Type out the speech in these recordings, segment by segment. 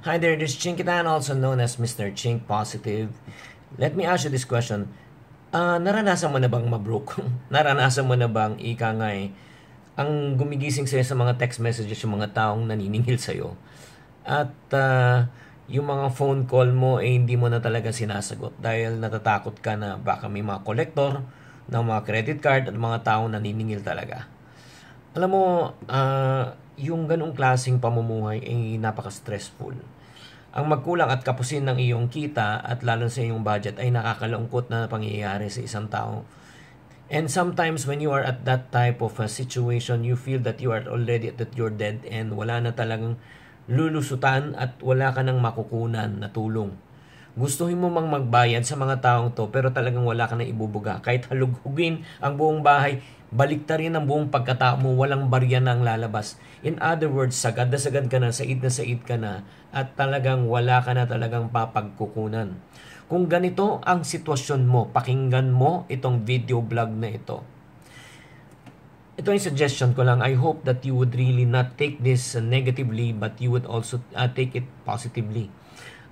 Hi there, this is Chinkitan, also known as Mr. Chink Positive. Let me ask you this question. Naranasan mo na bang mabroke? Naranasan mo na bang ang gumigising sa'yo sa mga text messages yung mga taong naniningil sa'yo? At yung mga phone call mo hindi mo na talaga sinasagot dahil natatakot ka na baka may mga collector ng mga credit card at mga taong naniningil talaga. Alam mo, yung ganong klaseng pamumuhay ay napaka-stressful. Ang magkulang at kapusin ng iyong kita at lalo sa iyong budget ay nakakalungkot na pangyayari sa isang tao. And sometimes when you are at that type of a situation, you feel that you are already at your dead end. Wala na talagang lulusutan at wala ka nang makukunan na tulong. Gustuhin mo mang magbayad sa mga taong to pero talagang wala ka nang ibubuga. Kahit halugugin ang buong bahay, baliktarin ang buong pagkatao mo, walang barya na ang lalabas. In other words, sagad na sagad ka na said ka na at talagang wala ka na talagang papagkukunan. Kung ganito ang sitwasyon mo, pakinggan mo itong video blog na ito. Ito yung suggestion ko lang. I hope that you would really not take this negatively but you would also take it positively.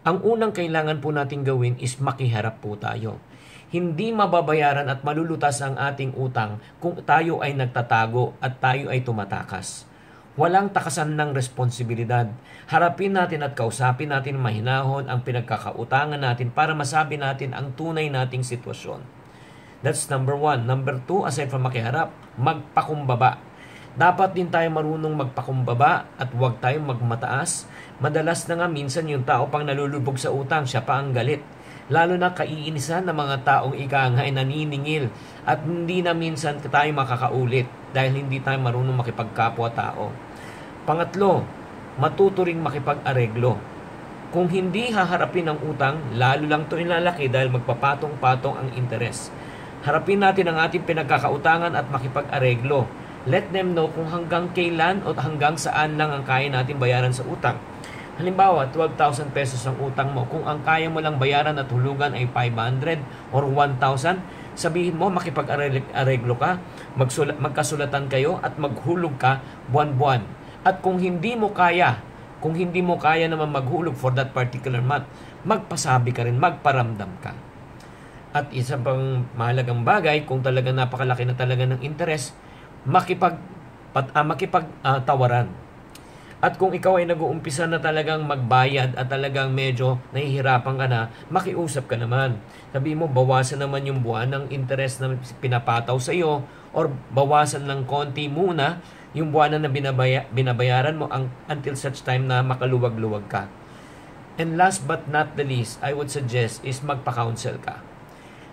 Ang unang kailangan po natin gawin is makiharap po tayo. Hindi mababayaran at malulutas ang ating utang kung tayo ay nagtatago at tayo ay tumatakas. Walang takasan ng responsibilidad. Harapin natin at kausapin natin mahinahon ang pinagkakautangan natin para masabi natin ang tunay nating sitwasyon. That's number 1. Number 2, aside from makiharap, magpakumbaba. Dapat din tayo marunong magpakumbaba at huwag tayong magmataas. Madalas na nga minsan yung tao pang nalulubog sa utang, siya pa ang galit. Lalo na kaiinisan ng mga taong ay naniningil at hindi na minsan tayo makakaulit dahil hindi tayo marunong makipagkapwa-tao. Pangatlo, matuto ring makipag-areglo. Kung hindi haharapin ang utang, lalo lang ito ilalaki dahil magpapatong-patong ang interes. Harapin natin ang ating pinagkakautangan at makipag-areglo. Let them know kung hanggang kailan o hanggang saan lang ang kaya natin bayaran sa utang. Halimbawa, 12,000 pesos ang utang mo. Kung ang kaya mo lang bayaran at hulugan ay 500 or 1,000, sabihin mo makipag-areglo ka, magkasulatan kayo at maghulog ka buwan-buwan. At kung hindi mo kaya naman maghulog for that particular month, magpasabi ka rin, magparamdam ka. At isa pang mahalagang bagay, kung talaga napakalaki na talaga ng interest, makipagtawaran. At kung ikaw ay nag-uumpisa na talagang magbayad at talagang medyo nahihirapan ka na, makiusap ka naman. Sabi mo, bawasan naman yung buwan ng interest na pinapataw sa iyo or bawasan ng konti muna yung buwan na binabayaran mo until such time na makaluwag-luwag ka. And last but not the least, I would suggest is magpa-counsel ka.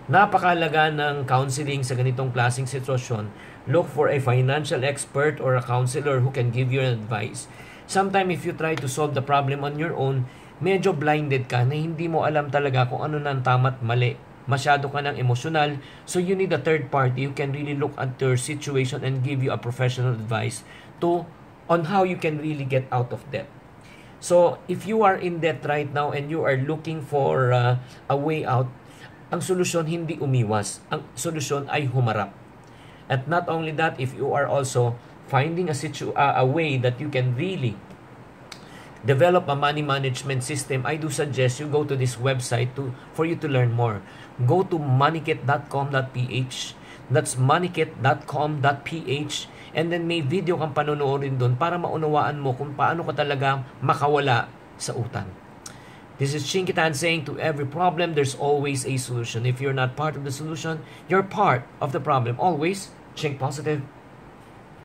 Napakalaga ng counseling sa ganitong klaseng sitwasyon. Look for a financial expert or a counselor who can give you advice. Sometimes if you try to solve the problem on your own, medyo blinded ka na hindi mo alam talaga kung ano na ang tama't mali. Masyado ka ng emosyonal, so you need a third party who can really look at your situation and give you a professional advice on how you can really get out of debt. So if you are in debt right now and you are looking for a way out, ang solusyon hindi umiwas. Ang solusyon ay humarap. At not only that, if you are also finding a way that you can really develop a money management system, I do suggest you go to this website for you to learn more. Go to moneykit.com.ph. That's moneykit.com.ph. And then may video kang panonoorin doon para maunawaan mo kung paano ka talaga makawala sa utang. This is Chinkitan saying to every problem, there's always a solution. If you're not part of the solution, you're part of the problem. Always, Chink Positive.